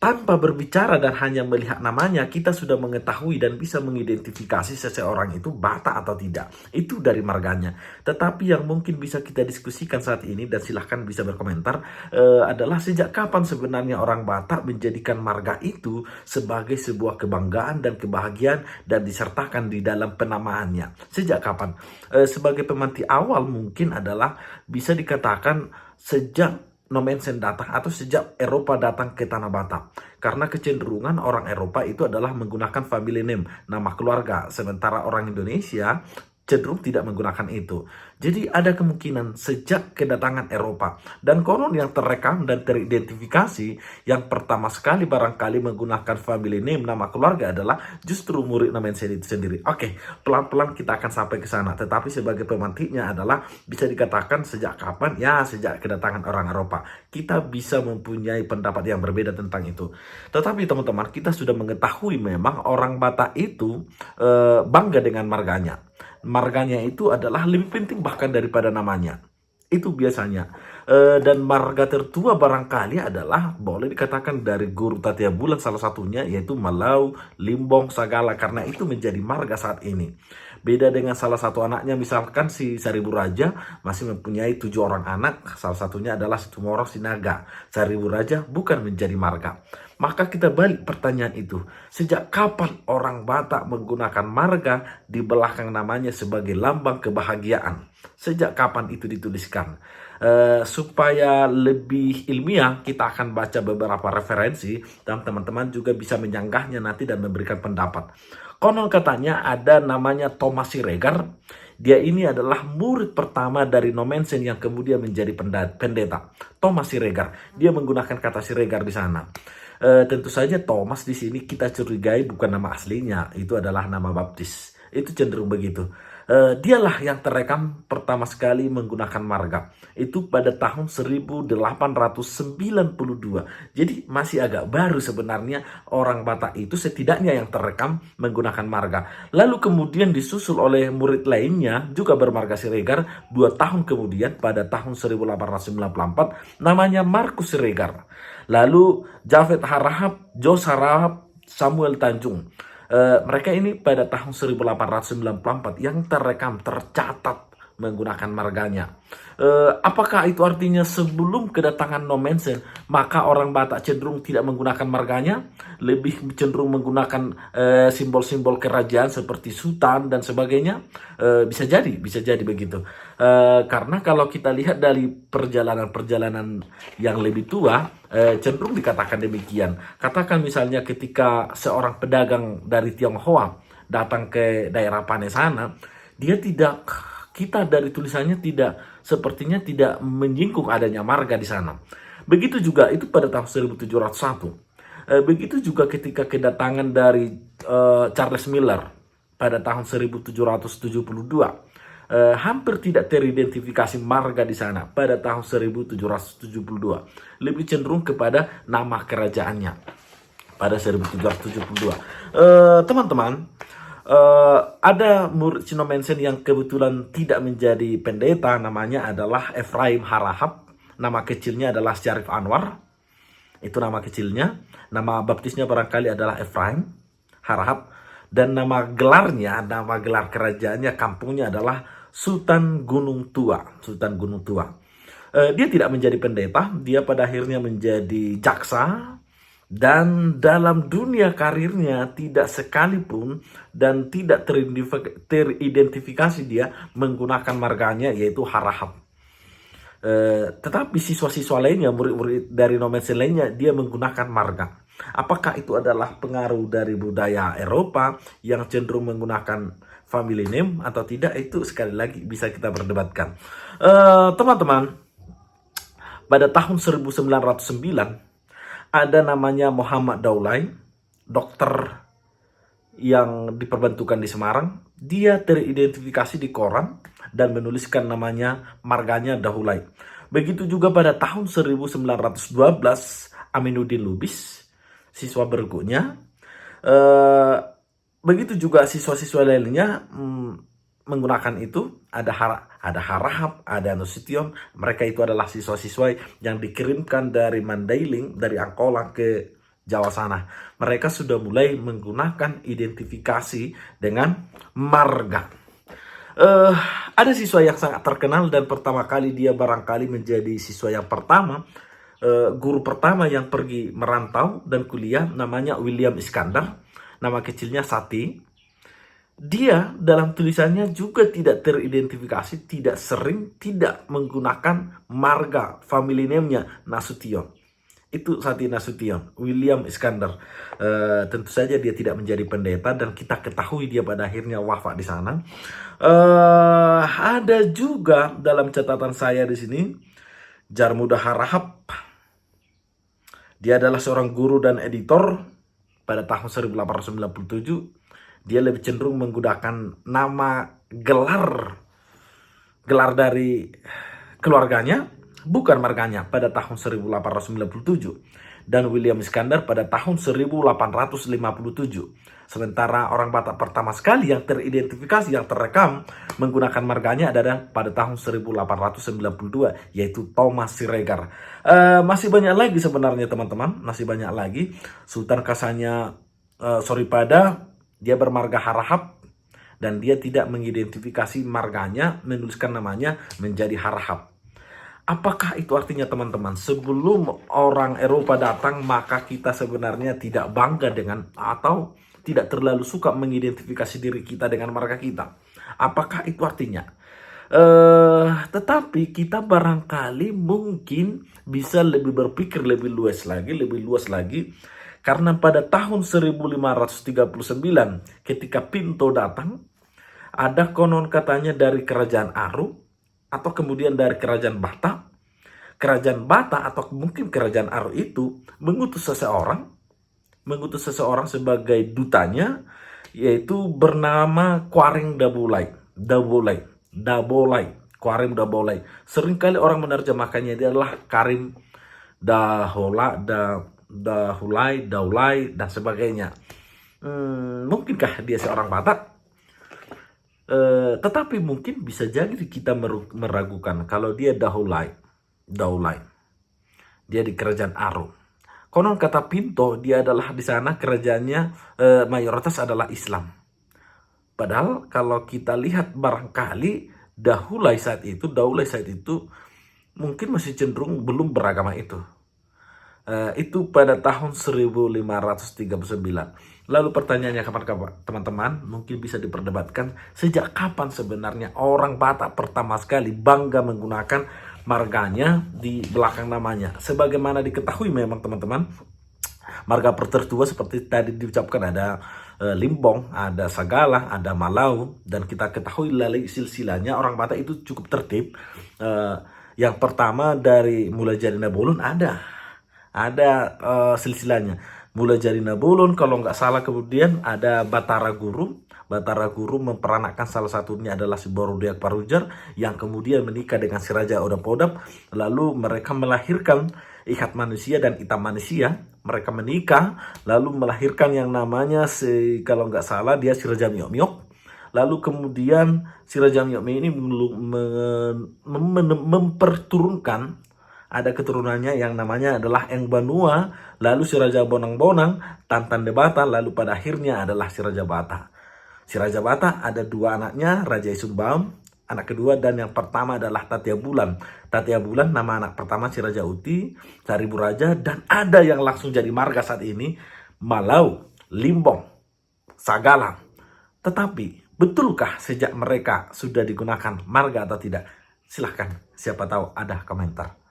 tanpa berbicara dan hanya melihat namanya, kita sudah mengetahui dan bisa mengidentifikasi seseorang itu Batak atau tidak. Itu dari marganya. Tetapi yang mungkin bisa kita diskusikan saat ini, dan silahkan bisa berkomentar, adalah sejak kapan sebenarnya orang Batak menjadikan marga itu sebagai sebuah kebanggaan dan kebahagiaan dan disertakan di dalam penamaannya. Sejak kapan? Sebagai pemantik awal mungkin adalah bisa dikatakan sejak Nomensen datang atau sejak Eropa datang ke tanah Batak. Karena kecenderungan orang Eropa itu adalah menggunakan family name, nama keluarga. Sementara orang Indonesia cenderung tidak menggunakan itu. Jadi ada kemungkinan sejak kedatangan Eropa. Dan konon yang terekam dan teridentifikasi yang pertama sekali barangkali menggunakan family name, nama keluarga adalah justru murid Nomensen itu sendiri. Oke, pelan-pelan kita akan sampai ke sana. Tetapi sebagai pemantiknya adalah bisa dikatakan sejak kapan? Ya, sejak kedatangan orang Eropa. Kita bisa mempunyai pendapat yang berbeda tentang itu. Tetapi teman-teman, kita sudah mengetahui memang orang Batak itu bangga dengan marganya. Marganya itu adalah lebih penting bahkan daripada namanya. Itu biasanya. Dan marga tertua barangkali adalah boleh dikatakan dari Guru Tatia Bulan salah satunya, yaitu Malau, Limbong, Sagala. Karena itu menjadi marga saat ini. Beda dengan salah satu anaknya, misalkan si Seribu Raja masih mempunyai 7 orang anak. Salah satunya adalah Situmorang Sinaga. Seribu Raja bukan menjadi marga. Maka kita balik pertanyaan itu. Sejak kapan orang Batak menggunakan marga di belakang namanya sebagai lambang kebahagiaan? Sejak kapan itu dituliskan? Supaya lebih ilmiah, kita akan baca beberapa referensi dan teman-teman juga bisa menyanggahnya nanti dan memberikan pendapat. Konon katanya ada namanya Thomas Siregar. Dia ini adalah murid pertama dari Nomensen yang kemudian menjadi pendeta. Thomas Siregar. Dia menggunakan kata Siregar di sana. Tentu saja Thomas di sini kita curigai bukan nama aslinya, itu adalah nama baptis. Itu cenderung begitu. Dialah yang terekam pertama sekali menggunakan marga. Itu pada tahun 1892. Jadi masih agak baru sebenarnya orang Batak itu setidaknya yang terekam menggunakan marga. Lalu kemudian disusul oleh murid lainnya juga bermarga Siregar 2 tahun kemudian pada tahun 1894 namanya Markus Siregar. Lalu Javed Harahap, Jos Harahap, Samuel Tanjung. Mereka ini pada tahun 1894 yang terekam, tercatat menggunakan marganya. Apakah itu artinya sebelum kedatangan Nomensen maka orang Batak cenderung tidak menggunakan marganya, lebih cenderung menggunakan simbol-simbol kerajaan seperti sultan dan sebagainya? Bisa jadi begitu. Karena kalau kita lihat dari perjalanan-perjalanan yang lebih tua, cenderung dikatakan demikian. Katakan misalnya ketika seorang pedagang dari Tionghoa datang ke daerah Panesana, dia tidak, kita dari tulisannya sepertinya tidak menyinggung adanya marga di sana. Begitu juga itu pada tahun 1701. Begitu juga ketika kedatangan dari Charles Miller pada tahun 1772. Hampir tidak teridentifikasi marga di sana pada tahun 1772. Lebih cenderung kepada nama kerajaannya pada 1772. Teman-teman, ada murid Nomensen yang kebetulan tidak menjadi pendeta, namanya adalah Ephraim Harahap. Nama kecilnya adalah Syarif Anwar. Itu nama kecilnya. Nama baptisnya barangkali adalah Ephraim Harahap. Dan nama gelarnya, nama gelar kerajaannya, kampungnya adalah Sultan Gunung Tua. Sultan Gunung Tua. Dia tidak menjadi pendeta, dia pada akhirnya menjadi jaksa. Dan dalam dunia karirnya tidak sekalipun dan tidak teridentifikasi dia menggunakan marganya, yaitu Harahap. Tetapi siswa-siswa lainnya, murid-murid dari Nomensen lainnya, dia menggunakan marga. Apakah itu adalah pengaruh dari budaya Eropa yang cenderung menggunakan family name atau tidak? Itu sekali lagi bisa kita perdebatkan. Teman-teman, pada tahun 1909 ada namanya Muhammad Daulay, dokter yang diperbantukan di Semarang. Dia teridentifikasi di koran dan menuliskan namanya, marganya Daulay. Begitu juga pada tahun 1912 Aminuddin Lubis, siswa bergunya. Begitu juga siswa-siswa lainnya menggunakan itu. Ada Harahap, ada Nasution. Mereka itu adalah siswa-siswa yang dikirimkan dari Mandailing, dari Angkola ke Jawa sana. Mereka sudah mulai menggunakan identifikasi dengan marga. Ada siswa yang sangat terkenal dan pertama kali dia barangkali menjadi siswa yang pertama, guru pertama yang pergi merantau dan kuliah, namanya William Iskandar, nama kecilnya Sati. Dia dalam tulisannya juga tidak teridentifikasi, tidak menggunakan marga family name-nya Nasution. Itu Sati Nasution, William Iskandar. Tentu saja dia tidak menjadi pendeta dan kita ketahui dia pada akhirnya wafat di sana. Ada juga dalam catatan saya di sini Jarmudah Harahap. Dia adalah seorang guru dan editor pada tahun 1897. Dia lebih cenderung menggunakan nama gelar dari keluarganya, bukan marganya, pada tahun 1897. Dan William Iskandar pada tahun 1857. Sementara orang Batak pertama sekali yang teridentifikasi, yang terekam menggunakan marganya adalah pada tahun 1892, yaitu Thomas Siregar. Masih banyak lagi sebenarnya teman-teman, masih banyak lagi. Sultan Kasanya Soripada, dia bermarga Harahap dan dia tidak mengidentifikasi marganya, menuliskan namanya menjadi Harahap. Apakah itu artinya teman-teman? Sebelum orang Eropa datang, maka kita sebenarnya tidak bangga dengan atau tidak terlalu suka mengidentifikasi diri kita dengan marga kita. Apakah itu artinya? Tetapi kita barangkali mungkin bisa lebih berpikir lebih luas lagi. Karena pada tahun 1539 ketika Pinto datang, ada konon katanya dari kerajaan Aru atau kemudian dari kerajaan Bata. Kerajaan Bata atau mungkin kerajaan Aru itu mengutus seseorang sebagai dutanya, yaitu bernama Quareng Dabolai. Quareng Dabolai. Seringkali orang menerjemahkannya dia adalah Karim Daulai, dan sebagainya. Mungkinkah dia seorang Batak? Tetapi mungkin bisa jadi kita meragukan kalau dia Daulai. Dia di kerajaan Aru. Konon kata Pinto, dia adalah di sana kerajaannya mayoritas adalah Islam. Padahal kalau kita lihat barangkali Daulai saat itu mungkin masih cenderung belum beragama itu. Itu pada tahun 1539. Lalu pertanyaannya kapan teman-teman? Mungkin bisa diperdebatkan sejak kapan sebenarnya orang Batak pertama sekali bangga menggunakan marganya di belakang namanya. Sebagaimana diketahui memang teman-teman, marga tertua seperti tadi diucapkan ada Limbong, ada Sagala, ada Malau, dan kita ketahui lalai silsilanya orang Batak itu cukup tertib. Yang pertama dari mulai jadi Nabolon ada silsilanya. Mulai dari Nabolon, kalau nggak salah kemudian ada Batara Guru. Batara Guru memperanakkan salah satunya adalah si Borodeak Parujar yang kemudian menikah dengan si Raja Odap-Odap. Lalu mereka melahirkan Ikat Manusia dan Itam Manusia. Mereka menikah lalu melahirkan yang namanya kalau nggak salah dia si Raja Miok-Miok. Lalu kemudian si Raja Miok-Miok ini memperturunkan, ada keturunannya yang namanya adalah Eng Banua, lalu si Raja Bonang-Bonang, Tantan de Bata, lalu pada akhirnya adalah si Raja Bata. Si Raja Bata ada dua anaknya, Raja Isumbam, anak kedua, dan yang pertama adalah Tatia Bulan. Tatia Bulan nama anak pertama si Raja Uti, Caribu Raja, dan ada yang langsung jadi marga saat ini, Malau, Limbong, Sagala. Tetapi betulkah sejak mereka sudah digunakan marga atau tidak? Silahkan, siapa tahu ada komentar.